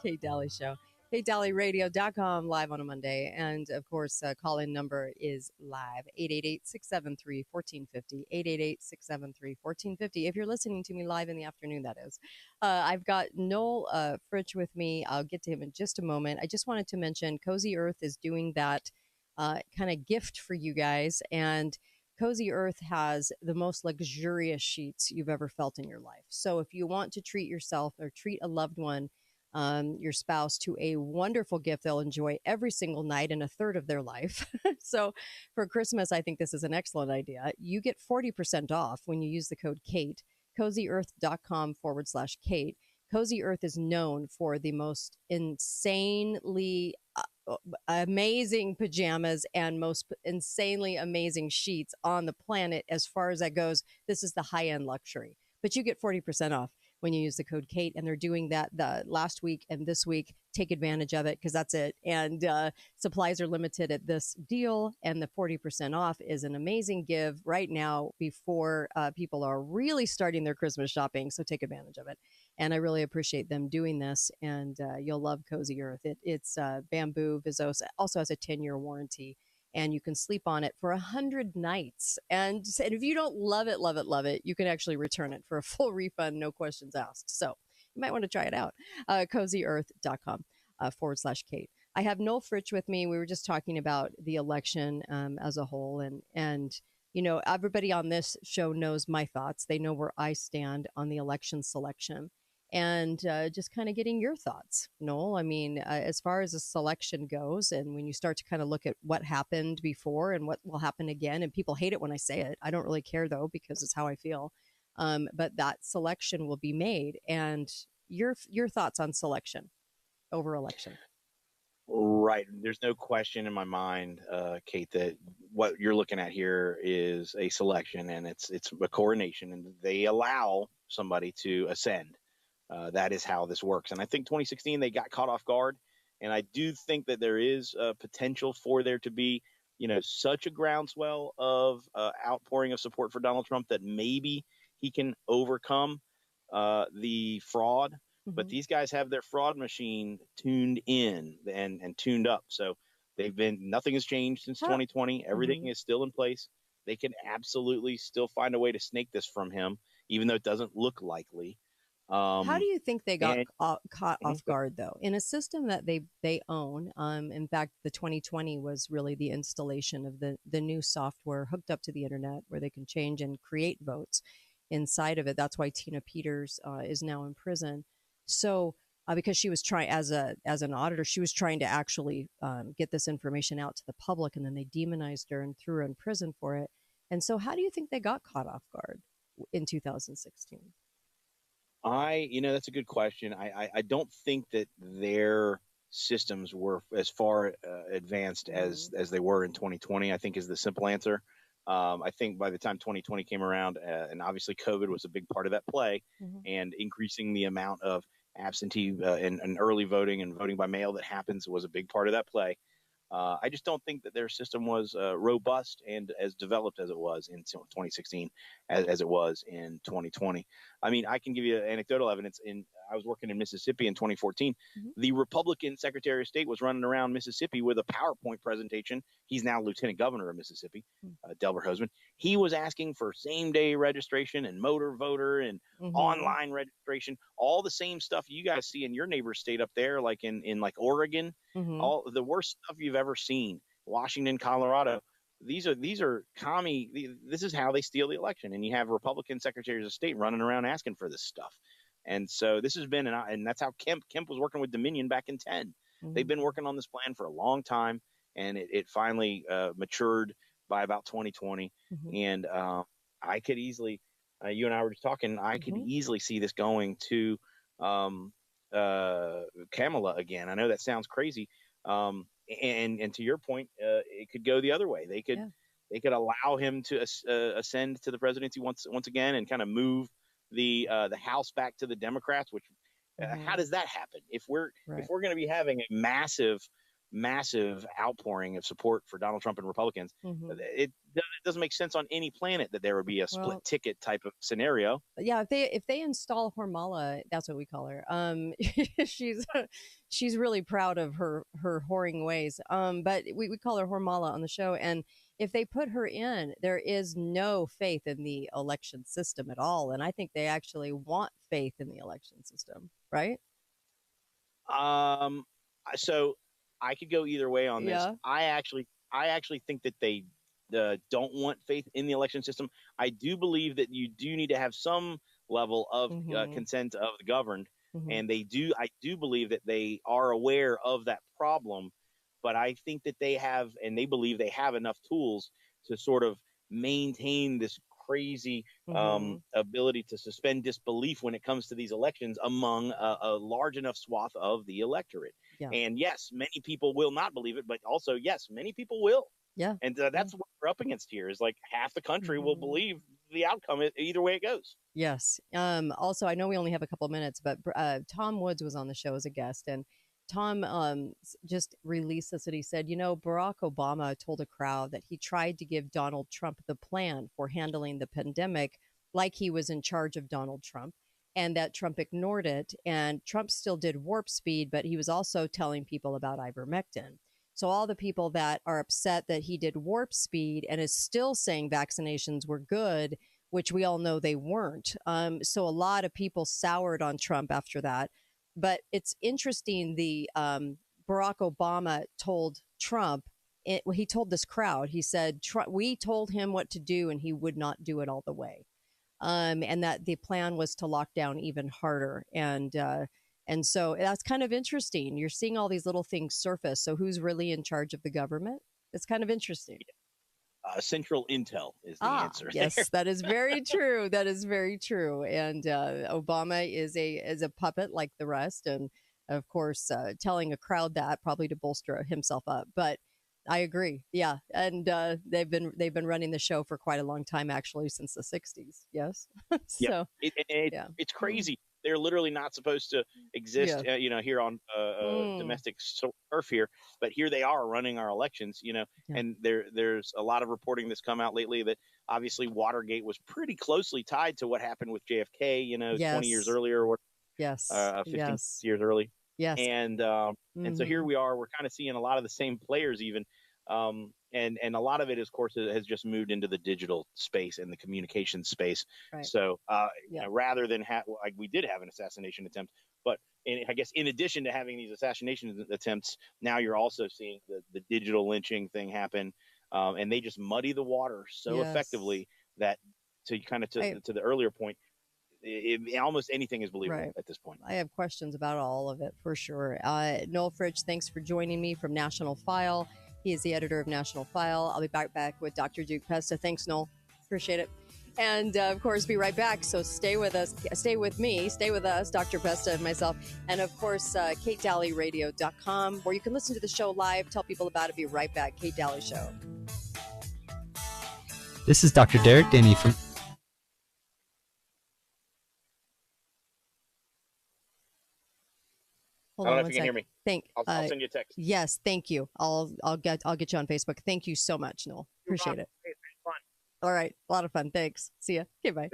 Kate Daly Show. KateDalyRadio.com, live on a Monday. And of course, call-in number is live 888-673-1450. 888-673-1450. If you're listening to me live in the afternoon, that is. I've got Noel Fritch with me. I'll get to him in just a moment. I just wanted to mention Cozy Earth is doing that kind of gift for you guys. And Cozy Earth has the most luxurious sheets you've ever felt in your life. So if you want to treat yourself or treat a loved one, your spouse, to a wonderful gift they'll enjoy every single night and a third of their life. So for Christmas, I think this is an excellent idea. You get 40% off when you use the code Kate, CozyEarth.com/Kate. Cozy Earth is known for the most insanely amazing pajamas and most insanely amazing sheets on the planet. As far as that goes, this is the high-end luxury. But you get 40% off when you use the code Kate, and they're doing that the last week and this week. Take advantage of it because that's it. And supplies are limited at this deal, and the 40% off is an amazing give right now before people are really starting their Christmas shopping. So take advantage of it. And I really appreciate them doing this, and you'll love Cozy Earth. It's bamboo viscose, also has a 10-year warranty, and you can sleep on it for 100 nights. And if you don't love it, love it, love it, you can actually return it for a full refund, no questions asked. So you might want to try it out. CozyEarth.com /Kate. I have Noel Fritch with me. We were just talking about the election as a whole. And you know, everybody on this show knows my thoughts. They know where I stand on the election selection. And just kind of getting your thoughts, Noel. I mean, as far as the selection goes, and when you start to kind of look at what happened before and what will happen again, and people hate it when I say it. I don't really care, though, because it's how I feel. But that selection will be made. And your thoughts on selection over election. Right. There's no question in my mind, Kate, that what you're looking at here is a selection, and it's a coronation, and they allow somebody to ascend. That is how this works. And I think 2016, they got caught off guard. And I do think that there is potential for there to be, such a groundswell of outpouring of support for Donald Trump that maybe he can overcome the fraud. Mm-hmm. But these guys have their fraud machine tuned in and tuned up. So nothing has changed since 2020. Everything is still in place. They can absolutely still find a way to snake this from him, even though it doesn't look likely. How do you think they got caught off guard, though, in a system that they own? In fact, the 2020 was really the installation of the new software hooked up to the internet where they can change and create votes inside of it. That's why Tina Peters is now in prison. So because she was trying, as an auditor, she was trying to actually get this information out to the public, and then they demonized her and threw her in prison for it. And so how do you think they got caught off guard in 2016? That's a good question. I don't think that their systems were as far advanced as they were in 2020, I think is the simple answer. I think by the time 2020 came around, and obviously COVID was a big part of that play, and increasing the amount of absentee and early voting and voting by mail that happens was a big part of that play. I just don't think that their system was robust and as developed as it was in 2016 as it was in 2020. I mean, I can give you anecdotal evidence. I was working in Mississippi in 2014. The Republican Secretary of State was running around Mississippi with a PowerPoint presentation. He's now Lieutenant Governor of Mississippi, Delbert Hosemann. He was asking for same-day registration and motor voter and online registration, all the same stuff you guys see in your neighbor state up there, like in like Oregon, all the worst stuff you've ever seen. Washington, Colorado. These are commie. This is how they steal the election, and you have Republican secretaries of state running around asking for this stuff. And so this has been, and that's how Kemp was working with Dominion back in 10. They've been working on this plan for a long time, and it finally matured by about 2020. And I could easily, you and I were just talking, I could easily see this going to Kamala again. I know that sounds crazy. And to your point, it could go the other way. They could allow him to ascend to the presidency once again and kind of move the House back to the Democrats. Which how does that happen? If we're going to be having a massive outpouring of support for Donald Trump and Republicans, it doesn't make sense on any planet that there would be a split Well, ticket type of scenario. yeah, if they install Hormala, that's what we call her. She's she's really proud of her whoring ways. But we call her Hormala on the show, and if they put her in, there is no faith in the election system at all, and I think they actually want faith in the election system, right? Um, so I could go either way on this. Yeah. I actually think that they don't want faith in the election system. I do believe that you do need to have some level of Mm-hmm. consent of the governed, Mm-hmm. and they do. I do believe that they are aware of that problem, but I think that they have, and they believe they have enough tools to sort of maintain this crazy Mm-hmm. ability to suspend disbelief when it comes to these elections among a large enough swath of the electorate. Yeah. And yes, many people will not believe it, but also, yes, many people will. Yeah. And Yeah. that's what we're up against here is like half the country will Mm-hmm. believe the outcome either way it goes. Yes. Also, I know we only have a couple of minutes, but Tom Woods was on the show as a guest, and Tom just released this. And he said, Barack Obama told a crowd that he tried to give Donald Trump the plan for handling the pandemic like he was in charge of Donald Trump, and that Trump ignored it. And Trump still did warp speed, but he was also telling people about ivermectin. So all the people that are upset that he did warp speed and is still saying vaccinations were good, which we all know they weren't. So a lot of people soured on Trump after that. But it's interesting. The Barack Obama told Trump, he told this crowd, he said, we told him what to do and he would not do it all the way. And that the plan was to lock down even harder. And so that's kind of interesting. You're seeing all these little things surface. So who's really in charge of the government? It's kind of interesting. Central Intel is the Ah, answer there. yes, that is very true. That is very true. And Obama is a puppet like the rest, and of course, telling a crowd that probably to bolster himself up. But I agree. Yeah, and they've been running the show for quite a long time, actually, since the '60s. Yes. Yeah, So it's yeah. it's Mm. crazy. They're literally not supposed to exist, Yeah. here on Mm. domestic turf here, but here they are running our elections, Yeah. and there's a lot of reporting that's come out lately that obviously Watergate was pretty closely tied to what happened with JFK, 20 years Yes. earlier or Yes. 15 Yes. years early, Yes. and so here Hmm. we are. We're kind of seeing a lot of the same players even. And a lot of it, of course, has just moved into the digital space and the communication space. Right. So, Yeah. rather than like we did have an assassination attempt, but I guess in addition to having these assassination attempts, now you're also seeing the digital lynching thing happen, and they just muddy the water so Yes. effectively that to kind of I to the earlier point, almost anything is believable Right. at this point. I have questions about all of it for sure. Noel Fritch, thanks for joining me from National File. He is the editor of National File. I'll be back with Dr. Duke Pesta. Thanks, Noel. Appreciate it. And of course, be right back. So stay with us. Stay with me. Stay with us, Dr. Pesta and myself. And of course, KateDalleyRadio.com, where you can listen to the show live. Tell people about it. Be right back. Kate Dalley Show. This is Dr. Derek Denny from Hold I don't on know if one you can hear sec. me. Thank. I'll send you a text. Yes, thank you. I'll get you on Facebook. Thank you so much, Noel. Appreciate it. It's fun. All right, a lot of fun. Thanks. See ya. Okay, bye.